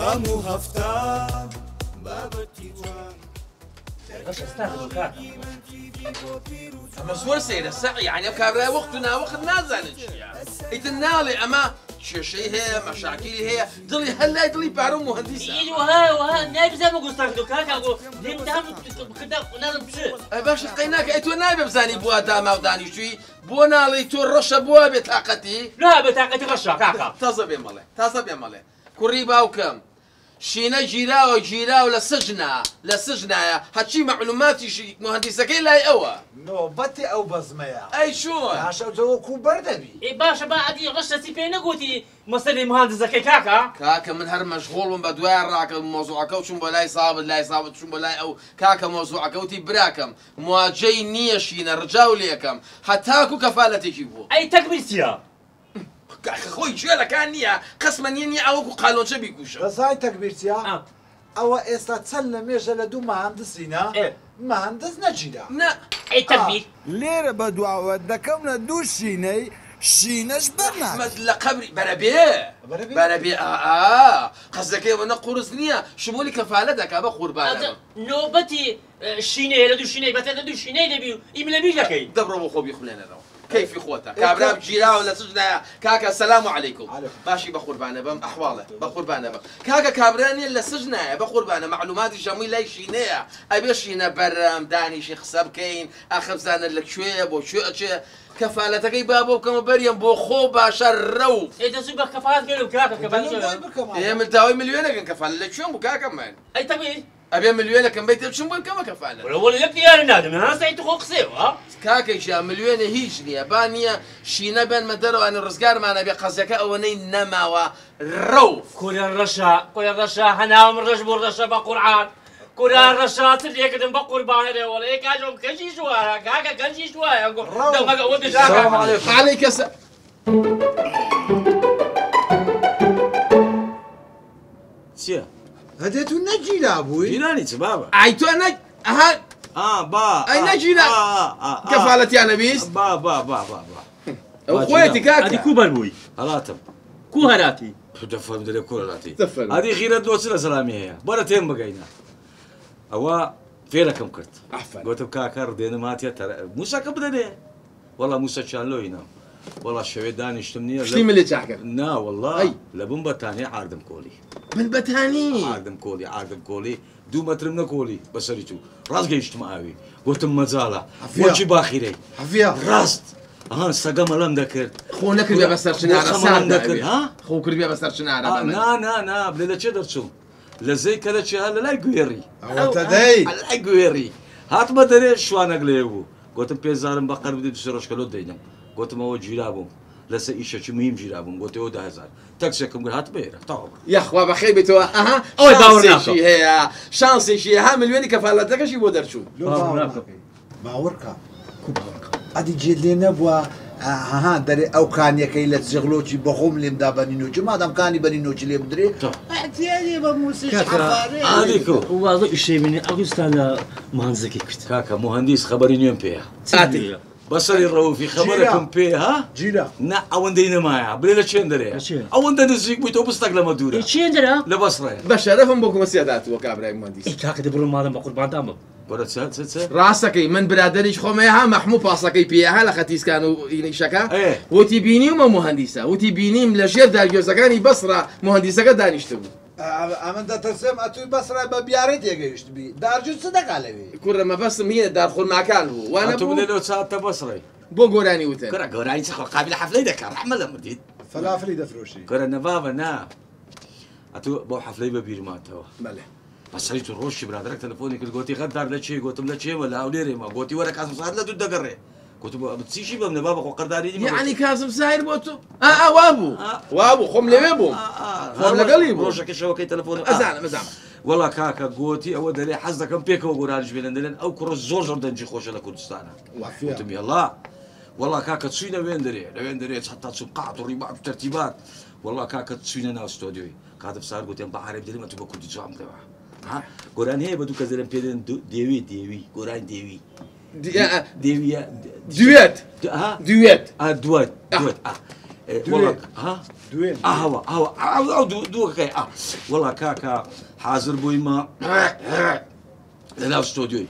هەموو هەفتە بابەتی وان اما زور سيدة سعي يعني كابلا وقتنا وقت نازل يتنالي اما شيء هي مشاكل هي ضلي هلا ضلي بارو مهندس ايوه وها نايب زي ما قلت لك كاكا اقول ليه دام كذا ونازل بشيء اي باش لقيناك اي تو نايب بزاني بوا داما وداني شوي بو نالي تو رشه بوا بطاقتي لا بطاقتي رشه كاكا تصب يا مالي كوريبا وكم شينا جيراو لسجنا هاتشي معلوماتي شي مهندسكي لا اوا نوبتي او بزميا اي شو عشان جو بردبي اي باشا بعد رشتي فين قوتي مسألة مهندسكي كاكا من هر مشغول بدوار راك موضوعك وشو بلاي صابت شو بلاي او كاكا موضوعك وتي براكم مواجهي نيشينا رجاو ليكم حتاكو كفالتي جيبو اي تكبيرتيا خوي شو كان نيا قسما يني او قالون شبي كوشا بس هاي تكبيرتيا او استا تسلم يجل دو مهندسينا مهندس نجينا نا اي تكبير ليرة بدوا ودكمنا دو شينش برنامج احمد لقبري بربي قصدك ايه وانا قرص نيا شمولي كفالتك ابا قربان نوبتي شيني لدو شيني بتدو شيني لبيو يملا بيجاكي دبروا خوب يخلينا لو كيف اخوتك كابرام جيرا ولا سجنا كاكا السلام عليكم ماشي بقربانه بم احواله بقربانه بم كاكا كابراني الا سجنا بقربانه معلومات جميل لا شينيا ابي شينا برام داني شيخ سبكين اخر زان لك شويه بو شو كفالتك بابو كم بريم بو خو باشر رو ايه تسوق كفالات قالوا كاكا كفالات ايه ملتاوي مليونك كفاله لك شو كاكا مان اي تكبير ابي مليونك كم بيت شو كم كفاله ولا لك يا نادم انا سايت خو قصير ها كاكا جا مليون هيجني بانيا شينا بين مدرو ان الرزقار ما نبي قزكا اوني نما وروف كل الرشا هنا من رجب الرشا بقرعان كل الرشات اللي يقدم بقربان ولا هيك اجوا كشي شويه كاكا كشي شويه دمك ودي السلام عليكم عليك السلام سيا هديتو نجي لابوي جيراني بابا عيتو انا ها با اي نجينا كفالتي يا نبيس با اخويتي كاكا هذه كوبر بوي هلاتم كو هراتي تفهم مدري كل هلاتي هذه خيرة دوسنا سلامي هي برتين بقينا أوا فينا كم كرت قلت بكاكا ردينا ماتيا ترى موسى كبدني والله موسى شان له هنا والله الشوي داني اشتمني شتي من اللي تحكي نا والله لبن بتاني عاردم كولي من بتاني عاردم كولي دو متر من كولي بسريتو راس جيشت معاوي قلت مزالة وجي باخيري حفيا راست سقم لم ذكرت خونا كربي بسر شنارة سار ها خو كربي بسر شنارة نا بلا تشدر شو لزي كذا شيء هلا لا يقيري او تدي لا يقيري هات ما دري شو انا قليبو قلت بيزارم بقر بدي بسرش كلو دينم قلت ما هو جيرابهم لسه إيش مهم جيرابهم قلت يودا هزار تكسكم قل هات بيرة طبعا يا اخوة بخيبي تو اها اوي باورناكو شي هي شانسي شي ها مليوني كفالتك شي بودر شو باوركا ادي جيد لنا بوا ها دري او كان يكي لتزغلوشي بخوم لي مدابنينو جما دام كاني بنينوشي لي بدري احتياجي بموسيقى حفاري هذيكو والله الشيء مني اغسطس مهندسكي كنت كاكا مهندس خبرين يوم بيها اتي بصري الروفي خبركم بيها جيلا نا اوندينا معايا بلا تشندري اوندنا نزيك بيتو بستقل مدوره تشندرا لبصره بشرفهم بكم السيادات وكابراي مهندس اي كاكا دبر ما دام بقربان دامك برا سات راسكي من برادريش خوميها محمو باسكي بيها لختيس كانوا يشكا ايه وتبيني وما مهندسه وتبيني ملجير دارجوزكاني بصره مهندسه دانيشتو اما دا ترسم اتوي بصره ببياريت يجيشت بي دارجو صدق عليه كل ما بس مين دار خل مكان هو وانا انتم من لو ساعه بصري بو غوراني وتن كره غوراني سخو قابل حفله دك رحمه لمديد فلافل دفروشي كره نبابا نا اتو بو حفله ببير ماتوا بله بصريت الروش برادرك تليفوني كنت قلت غدار لا شيء قلت لا شيء ولا اوليري ما قلت ورا كاسم صار لا دد قري قلت بتسيشي بمن بابا قرداري يعني كاسم ساير بوتو وابو خم لبيبو خم لقليبو روشك شوكي تليفوني مزعم والله كاكا قوتي او دلي حظك كم بيك وقرانش بيلندلن او كروس زور جردن خوش لكردستان قلت يلا والله كاكا تسوينا وين دري حتى تسقعت ورباط وترتيبات والله كاكا تسوينا نا استوديوي كاتب صار قلت يم بحر بدري ما تبقى كنت جام ها قران هي بدو كزلم بيدن ديوي قران ديوي دويت ها دويت دويت والله ها دوين هوا دو كي والله كاكا حاضر بوي ما لا استوديو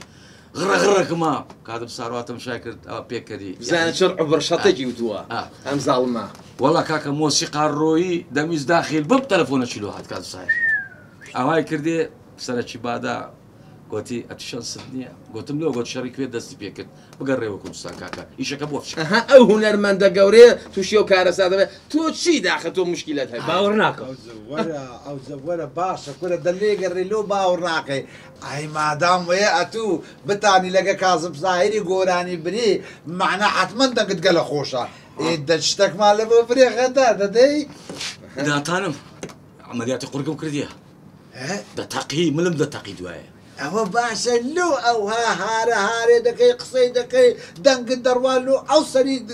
غرك ما كاتب صاروات مشاكل بيكري زين شرع برشطجي وتوا ام ظالمه والله كاكا موسيقى الروي دميز داخل بب تلفون شلو هاد كاتب صحيح هاي كردي سنه بعدا قلتي اتشان صدنيا قلت له قلت شريك في دستي بيكت بقري وكردستان كاكا ايش كبوفش او هنرمند قوري توشيو كارساده تو شي داخل تو مشكلات هاي باورناك او زورا باشا كل دلي قري له باورناك اي ما دام ويا اتو بتاني لقى كاظم ظاهري قوراني بري معنا حتما قد قال خوشا دشتك مال ابو فري غدا ددي دا تانم عمليات قرقم كرديها دا تقي ملم دا تقي دوايا او باشا لو او هاري دكي قصي دكي دنق الدروالو او سري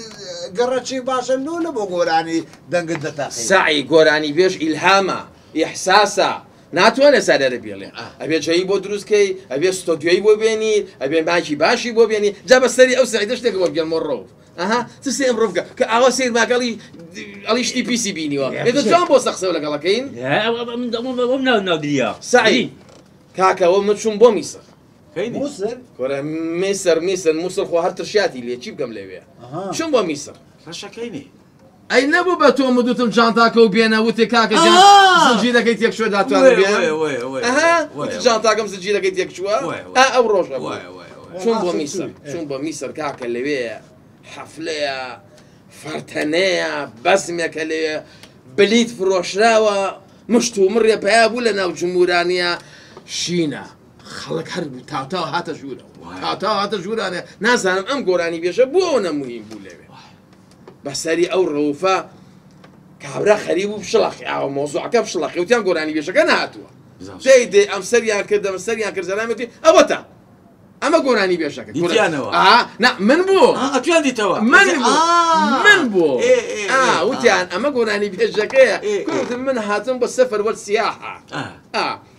قرتشي باشا لو لبو قوراني دنق الدتاقي سعي قوراني بيش الهامه احساسا ناتوانه ساده بيلي ابي شيء بو دروس كي ابي استوديو بو بيني ابي ماشي باشي بو بيني جاب السري او سعيدش تقول بقى المروف تسي امرفقه كاوا سير ما قال لي عليش تي بي سي بيني وا اذا جام بو سخسه ولا قال كاين لا من نادريا سعي كاكا ومتشون بو ميسر كايني موسر كورا ميسر خو هرتشياتي اللي تشيب قبل ليبيا شنو بو ميسر رشا كايني اي نبو بتو مدوتم جانتاك وبينا وتي كاكا زنجيرك يتيك شو داتو بيان وي وتي جانتاكم زنجيرك يتيك شو او روش شنو بو ميسر شنو بو ميسر كاكا اللي بيا حفلة فرتنية بسمة كلي بليت فروشراوة مشتو مريا بياب ولا ناو جمهورانية شينا خلق حرب تاو هاتا جورا تاو هاتا جورانية ناس أنا أم قراني بيشا بونا مهم بولي بس هذه أو روفا كابرا خريب بشلاخي أو موضوع كاب بشلاخي وتيان قراني بيشا كان هاتوا دي أم سريان كده أم سريان كده زلامتي أبوتا اما قراني بيا شكل ديتيانوا لا من بو اتوان دي توا من بو وتيان اما قراني بيا شكل كنت من هاتم بالسفر والسياحه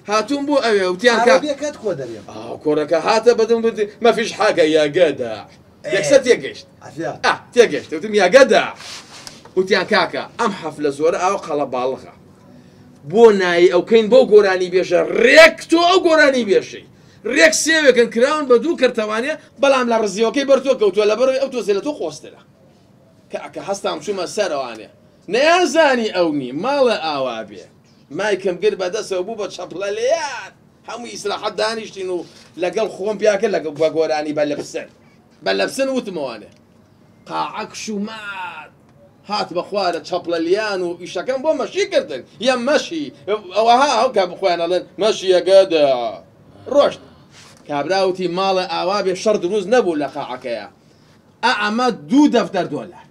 هاتم بو وتيان عربيه كات كودر يا كورك هاتا بدون ما فيش حاجه يا جدع يكست يقشت عافيه تيقشت وتم يا جدع وتيان كاكا ام حفله زور او قلب بالغه بو ناي او كاين بو قراني بيا ريكتو او قراني بيا شي ريك سيوي كان كراون بدو كرتوانيا بلام لا رزيوكي برتو كوتو لا بري او توزلتو خوستلا كاكا حستام شو ما سروانيا نيازاني اوني مال اوابي ما يكم قرب دس ابوبا شابلاليات هم يسرا حد انيشتينو لقال خوم بياكل لقال بقوراني بلبسن وتموانه قاعك شو مات هات بخوارة شابلاليان ويشكن بو ماشي كردن يا ماشي او ها كاب خوينا ماشي يا قادا روشت كابراوتي مال اوابي شرط روز نبو لقاعكيا اما دو دفتر دولار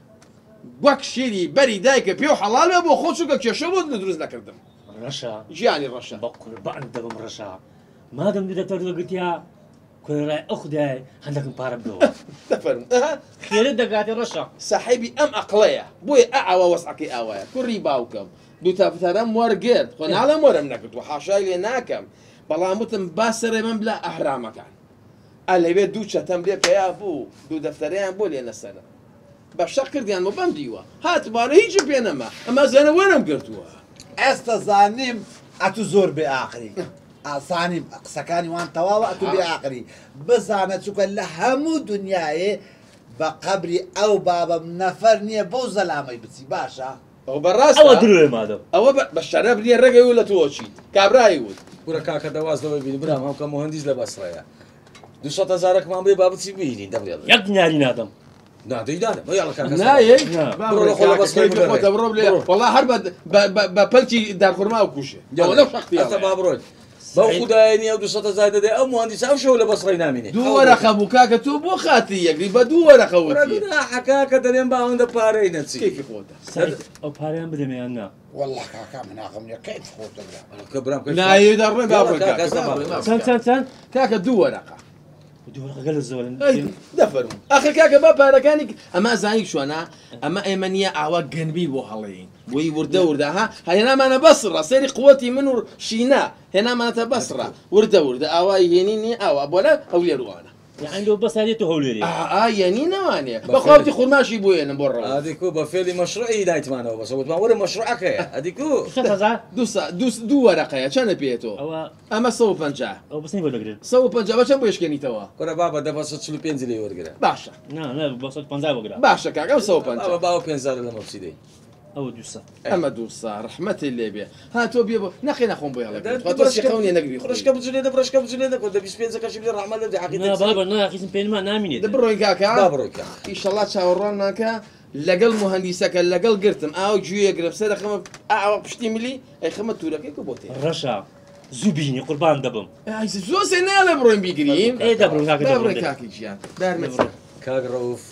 وەک شێری بەری دایکە پێ و حەڵال بێ بۆ خۆچووکە کێشە بۆ دروست نەکردم ڕەشە ژیانی ڕەشە بە قوربان دەبم ڕەشە مادەم دەتەر دەگوتیا کۆرای ئەو خودای هەندێکم پارە بدەوە دەفەرم خێرت دەگاتێ ڕەشە ساحیبی ئەم ئەقڵەیە بۆیە ئەوە وەسعەکەی ئاوایە کوڕی باوکەم دوو تافتەرەم وەرگرت خۆ ناڵەم وەرم نەکرد و حاشای لێ ناکەم بەڵام وتم با سەرێ من بلا ئەحرامەکان ئەلەوێ دوو چەتەم لێ پێیا بوو دوو دەفتەرەیان بۆ لێ نەسەرە بەشەق کردیان بۆ بەندیوە هاتمانە هیچی پێ نەما ئەمە زەنە وەرم گرتووە ئێستا زانیم ئەتو زۆر بێ ئاخری ئاسانیم قسەکانی وان تەواوە ئەتو بێ ئاخری بزانە چووکە لە هەموو دنیاێ بە قەبری ئەو بابم نەفەر نییە بۆ زەلامەی بچی باشە ئەو بەڕاست ئەوە درۆی مادەم ئەوە بە شەرەف نییە ڕێگەی و لە تۆچیت کابرایی وت ورە کاکە دەوازەوەی بینی برام هەمکە مهندیز لە بەسڕەیە 200,000مان بێ با بچی بینین دەبڵێ یەک دیناری نادەم نادەی دادەم یاڵە کاکە نایە بڕۆ لە والله هەر بە پەلکی دارخورما و کوشێ لەو شەختی ئەستا با بڕۆین بەو خودایە ئەو 200,000 دەدەی ئەو مهندیس ئەو شەو لە بەسڕەی نامینێ دوو وەرەقە بوو کاکە تۆ بۆ خاتی یەکری بە دوو وەرەقە وتی کاکە دەرێن باوەندە پارەی نەچی کێکی خۆتە ئەو پارەیان بدەمێیان نا والله کاکا مناقم نییە کەیف خۆتە برا کە برام نایە دەڕێ چەند کاکە دوو وەرەقە دووەرەقەکە لە زۆرن دەفەرم ئاخر کاکە با پارەکانی ئەمە زانی شوانە ئەمە ئێمە نییە ئاوا گەنبی بۆ هەڵەیین بۆی وردە وردە ها هێنامانە بەسڕە سەری قووەتی من و شینە هێنامانەتە بەسڕە وردە وردە ئاوای هێنی نیە ئاوا بۆ لە ئەو لێروانە يعني لو بس هذه هوليري یعنی نەوانێ بەخواوتی خورماشی بۆێنم بۆ ڕەوە هذيكو بفعل مشروعي دايت معنا بس هو ما ورا مشروعك هذيكو دوو وەرەقەیە چەنە پێێتەوە او ئەمە 150 او بس نقول لك 150 بەچەند بۆ یشکێنیتەوە كره بابا ده بس 35 لي ورقه باشە لا بس 50 بقرا باشە کاکە 150 بابا باو 5 لما بسيدي او دوسا ئەمە دووسا ڕحمەتی لێ بێ هاتۆ بێ بۆ نەخێ نەخۆم بۆ یاڵەکەونی نەگوی خرجك بزولينا برشك بزولينا كنت بيس بينزا كشف لي الرحمن اللي لا حقيقه بابا نا اخي سن ما ناميني دەبڕۆی کاکە بابروك ئیشەڵا چاوەڕوانمانکە لەگەڵ مهندیسەکە لەگەڵ گرتم ئاو گوێ گرم سەرخەمە ئاوە پشتی ملی ئەی خەمە تورەکەی بۆ تێ رشا زوبيني قربان دبم زۆ سێ ناڵێ بڕۆین بیگرین ايه دبرو كاك دابڕێ دبرو کاکی گیان دارمە كاك رؤوف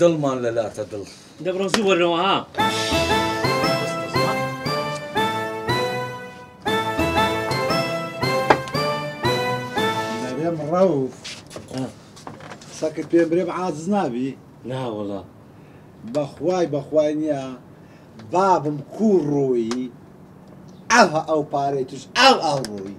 ضل مان لا تضل دبرو زور ها نبيم ڕەوف سەکرد پێم برێ عاجز نابی لا والله بەخوای نییە بابم کوڕ ڕۆیی ئەو پارەی توش ئەو ڕۆیی